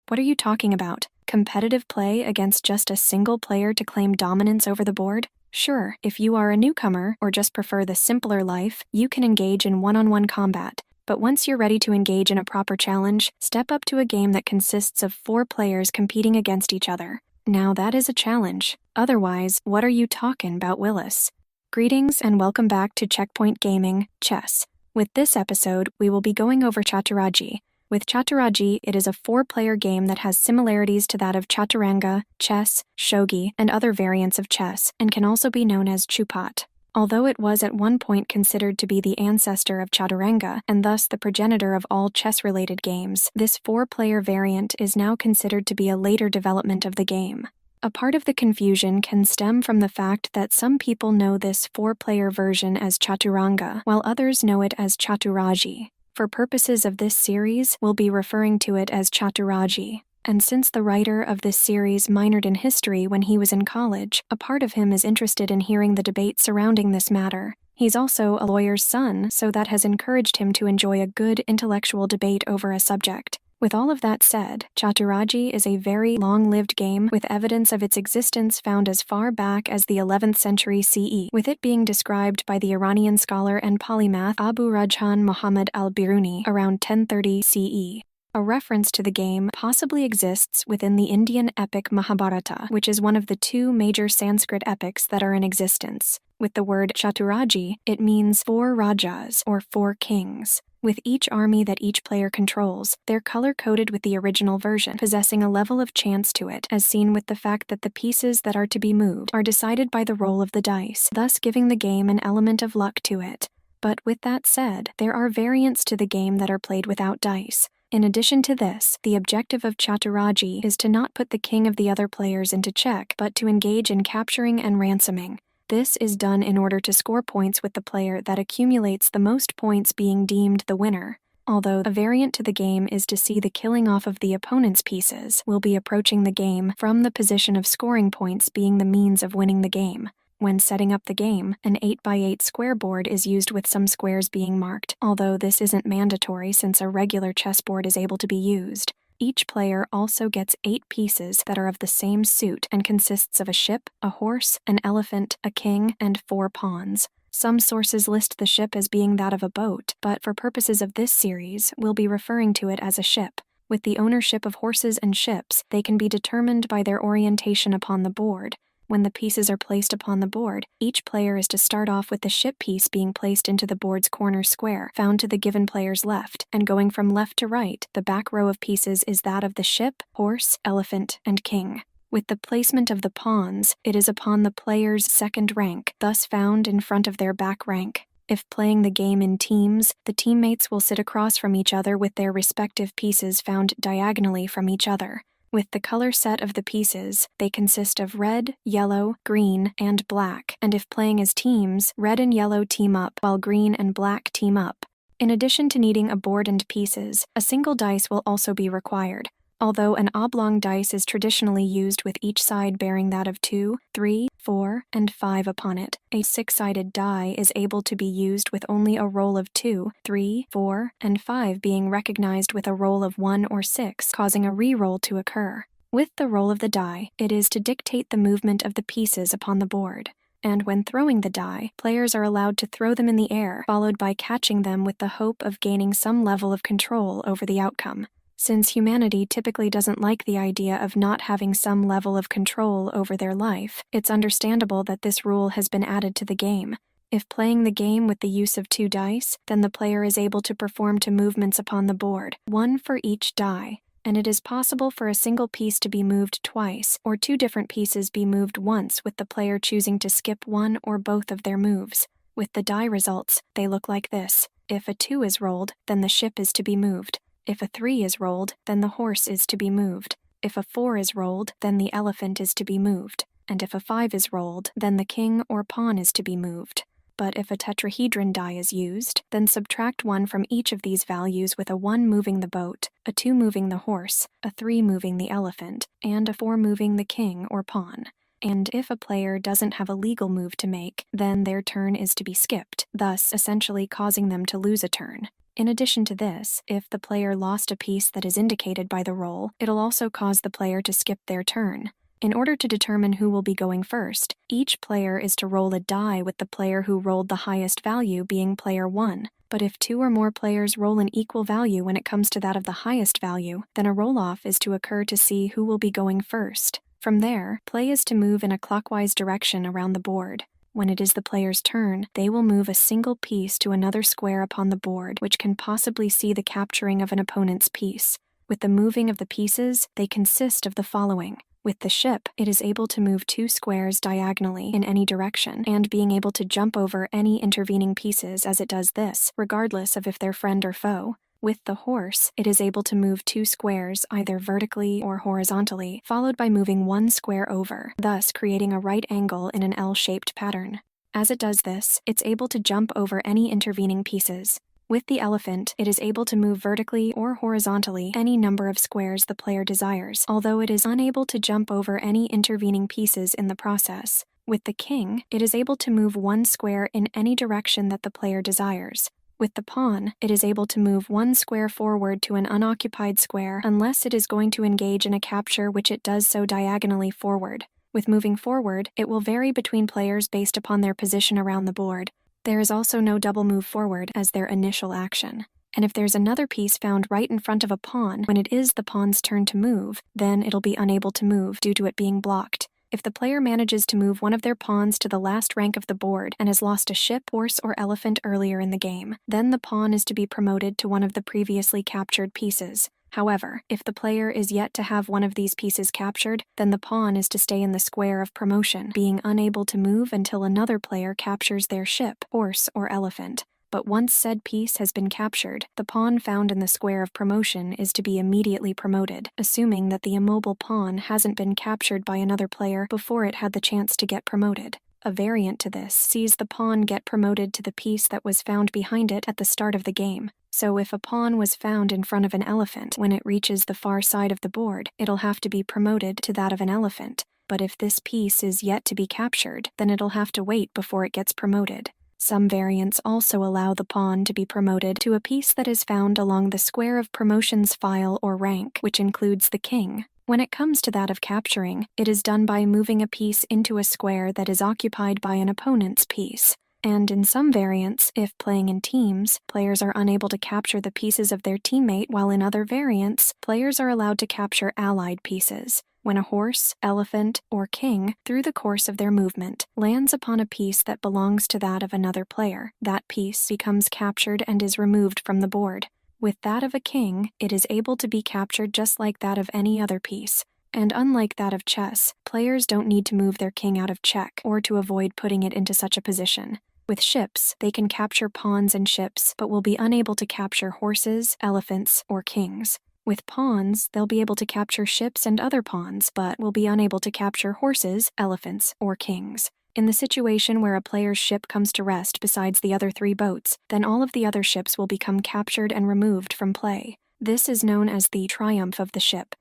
What are you talking about? Competitive play against just a single player to claim dominance over the board? Sure, if you are a newcomer or just prefer the simpler life, you can engage in one-on-one combat. But once you're ready to engage in a proper challenge, step up to a game that consists of 4 players competing against each other. Now that is a challenge. Otherwise, what are you talking about, Willis? Greetings and welcome back to Checkpoint Gaming, Chess. With this episode, we will be going over Chaturaji. With Chaturaji, it is a 4-player game that has similarities to that of Chaturanga, chess, shogi, and other variants of chess, and can also be known as chupat. Although it was at one point considered to be the ancestor of Chaturanga, and thus the progenitor of all chess-related games, this 4-player variant is now considered to be a later development of the game. A part of the confusion can stem from the fact that some people know this 4-player version as Chaturanga, while others know it as Chaturaji. For purposes of this series, we'll be referring to it as Chaturaji. And since the writer of this series minored in history when he was in college, a part of him is interested in hearing the debate surrounding this matter. He's also a lawyer's son, so that has encouraged him to enjoy a good intellectual debate over a subject. With all of that said, Chaturaji is a very long-lived game with evidence of its existence found as far back as the 11th century CE, with it being described by the Iranian scholar and polymath Abu Rajhan Muhammad al-Biruni around 1030 CE. A reference to the game possibly exists within the Indian epic Mahabharata, which is one of the 2 major Sanskrit epics that are in existence. With the word Chaturaji, it means 4 rajas, or 4 kings. With each army that each player controls, they're color-coded with the original version, possessing a level of chance to it, as seen with the fact that the pieces that are to be moved are decided by the roll of the dice, thus giving the game an element of luck to it. But with that said, there are variants to the game that are played without dice. In addition to this, the objective of Chaturaji is to not put the king of the other players into check, but to engage in capturing and ransoming. This is done in order to score points with the player that accumulates the most points being deemed the winner. Although a variant to the game is to see the killing off of the opponent's pieces, we'll be approaching the game from the position of scoring points being the means of winning the game. When setting up the game, an 8x8 square board is used with some squares being marked, although this isn't mandatory since a regular chessboard is able to be used. Each player also gets 8 pieces that are of the same suit and consists of a ship, a horse, an elephant, a king, and 4 pawns. Some sources list the ship as being that of a boat, but for purposes of this series, we'll be referring to it as a ship. With the ownership of horses and ships, they can be determined by their orientation upon the board. When the pieces are placed upon the board, each player is to start off with the ship piece being placed into the board's corner square, found to the given player's left, and going from left to right, the back row of pieces is that of the ship, horse, elephant, and king. With the placement of the pawns, it is upon the player's second rank, thus found in front of their back rank. If playing the game in teams, the teammates will sit across from each other with their respective pieces found diagonally from each other. With the color set of the pieces, they consist of red, yellow, green, and black, and if playing as teams, red and yellow team up while green and black team up. In addition to needing a board and pieces, a single dice will also be required. Although an oblong dice is traditionally used with each side bearing that of 2, 3, 4, and 5 upon it, a 6-sided die is able to be used with only a roll of 2, 3, 4, and 5 being recognized with a roll of 1 or 6, causing a re-roll to occur. With the roll of the die, it is to dictate the movement of the pieces upon the board. And when throwing the die, players are allowed to throw them in the air, followed by catching them with the hope of gaining some level of control over the outcome. Since humanity typically doesn't like the idea of not having some level of control over their life, it's understandable that this rule has been added to the game. If playing the game with the use of 2 dice, then the player is able to perform 2 movements upon the board, 1 for each die, and it is possible for a single piece to be moved twice, or 2 different pieces be moved once with the player choosing to skip one or both of their moves. With the die results, they look like this. If a 2 is rolled, then the ship is to be moved. If a 3 is rolled, then the horse is to be moved. If a 4 is rolled, then the elephant is to be moved. And if a 5 is rolled, then the king or pawn is to be moved. But if a tetrahedron die is used, then subtract 1 from each of these values with a 1 moving the boat, a 2 moving the horse, a 3 moving the elephant, and a 4 moving the king or pawn. And if a player doesn't have a legal move to make, then their turn is to be skipped, thus essentially causing them to lose a turn. In addition to this, if the player lost a piece that is indicated by the roll, it'll also cause the player to skip their turn. In order to determine who will be going first, each player is to roll a die with the player who rolled the highest value being player 1. But if 2 or more players roll an equal value when it comes to that of the highest value, then a roll-off is to occur to see who will be going first. From there, play is to move in a clockwise direction around the board. When it is the player's turn, they will move a single piece to another square upon the board which can possibly see the capturing of an opponent's piece. With the moving of the pieces, they consist of the following. With the ship, it is able to move 2 squares diagonally in any direction, and being able to jump over any intervening pieces as it does this, regardless of if they're friend or foe. With the horse, it is able to move 2 squares either vertically or horizontally, followed by moving 1 square over, thus creating a right angle in an L-shaped pattern. As it does this, it's able to jump over any intervening pieces. With the elephant, it is able to move vertically or horizontally any number of squares the player desires, although it is unable to jump over any intervening pieces in the process. With the king, it is able to move 1 square in any direction that the player desires. With the pawn, it is able to move 1 square forward to an unoccupied square unless it is going to engage in a capture, which it does so diagonally forward. With moving forward, it will vary between players based upon their position around the board. There is also no double move forward as their initial action. And if there's another piece found right in front of a pawn when it is the pawn's turn to move, then it'll be unable to move due to it being blocked. If the player manages to move one of their pawns to the last rank of the board and has lost a ship, horse, or elephant earlier in the game, then the pawn is to be promoted to one of the previously captured pieces. However, if the player is yet to have one of these pieces captured, then the pawn is to stay in the square of promotion, being unable to move until another player captures their ship, horse, or elephant. But once said piece has been captured, the pawn found in the square of promotion is to be immediately promoted, assuming that the immobile pawn hasn't been captured by another player before it had the chance to get promoted. A variant to this sees the pawn get promoted to the piece that was found behind it at the start of the game. So if a pawn was found in front of an elephant when it reaches the far side of the board, it'll have to be promoted to that of an elephant. But if this piece is yet to be captured, then it'll have to wait before it gets promoted. Some variants also allow the pawn to be promoted to a piece that is found along the square of promotion's file or rank, which includes the king. When it comes to that of capturing, it is done by moving a piece into a square that is occupied by an opponent's piece. And in some variants, if playing in teams, players are unable to capture the pieces of their teammate, while in other variants, players are allowed to capture allied pieces. When a horse, elephant, or king, through the course of their movement, lands upon a piece that belongs to that of another player, that piece becomes captured and is removed from the board. With that of a king, it is able to be captured just like that of any other piece. And unlike that of chess, players don't need to move their king out of check or to avoid putting it into such a position. With ships, they can capture pawns and ships, but will be unable to capture horses, elephants, or kings. With pawns, they'll be able to capture ships and other pawns, but will be unable to capture horses, elephants, or kings. In the situation where a player's ship comes to rest besides the other 3 boats, then all of the other ships will become captured and removed from play. This is known as the triumph of the ship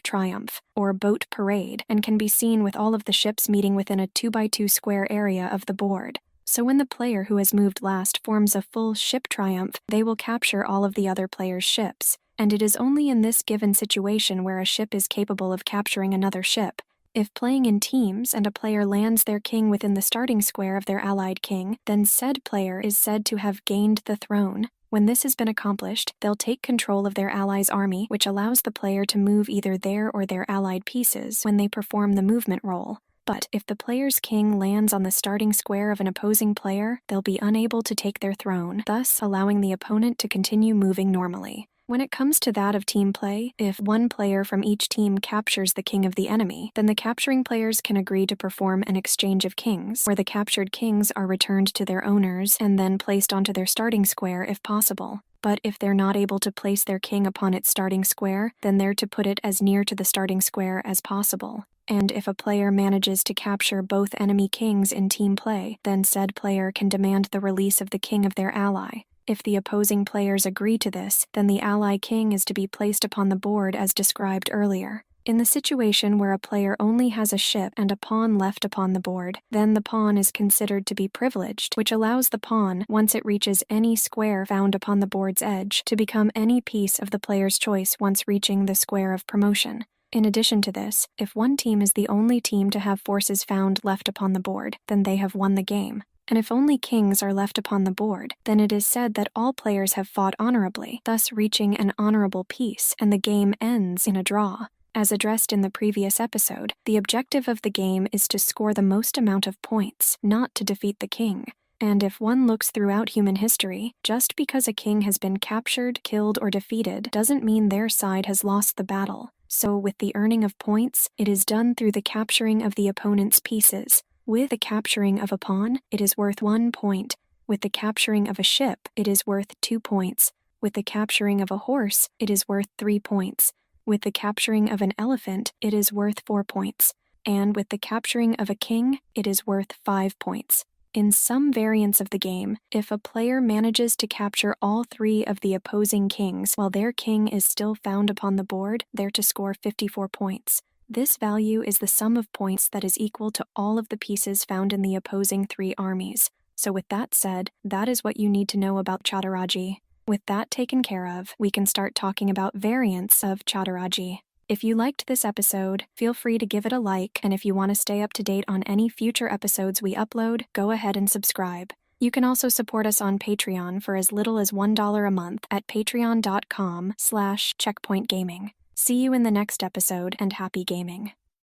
triumph, or boat parade, and can be seen with all of the ships meeting within a 2x2 square area of the board. So when the player who has moved last forms a full ship triumph, they will capture all of the other players' ships. And it is only in this given situation where a ship is capable of capturing another ship. If playing in teams and a player lands their king within the starting square of their allied king, then said player is said to have gained the throne. When this has been accomplished, they'll take control of their ally's army, which allows the player to move either their or their allied pieces when they perform the movement roll. But if the player's king lands on the starting square of an opposing player, they'll be unable to take their throne, thus allowing the opponent to continue moving normally. When it comes to that of team play, if one player from each team captures the king of the enemy, then the capturing players can agree to perform an exchange of kings, where the captured kings are returned to their owners and then placed onto their starting square if possible. But if they're not able to place their king upon its starting square, then they're to put it as near to the starting square as possible. And if a player manages to capture both enemy kings in team play, then said player can demand the release of the king of their ally. If the opposing players agree to this, then the ally king is to be placed upon the board as described earlier. In the situation where a player only has a ship and a pawn left upon the board, then the pawn is considered to be privileged, which allows the pawn, once it reaches any square found upon the board's edge, to become any piece of the player's choice once reaching the square of promotion. In addition to this, if one team is the only team to have forces found left upon the board, then they have won the game. And if only kings are left upon the board, then it is said that all players have fought honorably, thus reaching an honorable peace, and the game ends in a draw. As addressed in the previous episode, the objective of the game is to score the most amount of points, not to defeat the king. And if one looks throughout human history, just because a king has been captured, killed, or defeated doesn't mean their side has lost the battle. So with the earning of points, it is done through the capturing of the opponent's pieces. With the capturing of a pawn, it is worth 1 point. With the capturing of a ship, it is worth 2 points. With the capturing of a horse, it is worth 3 points. With the capturing of an elephant, it is worth 4 points. And with the capturing of a king, it is worth 5 points. In some variants of the game, if a player manages to capture all 3 of the opposing kings while their king is still found upon the board, they're to score 54 points. This value is the sum of points that is equal to all of the pieces found in the opposing 3 armies. So with that said, that is what you need to know about Chaturaji. With that taken care of, we can start talking about variants of Chaturaji. If you liked this episode, feel free to give it a like, and if you want to stay up to date on any future episodes we upload, go ahead and subscribe. You can also support us on Patreon for as little as $1 a month at patreon.com/checkpointgaming. See you in the next episode, and happy gaming.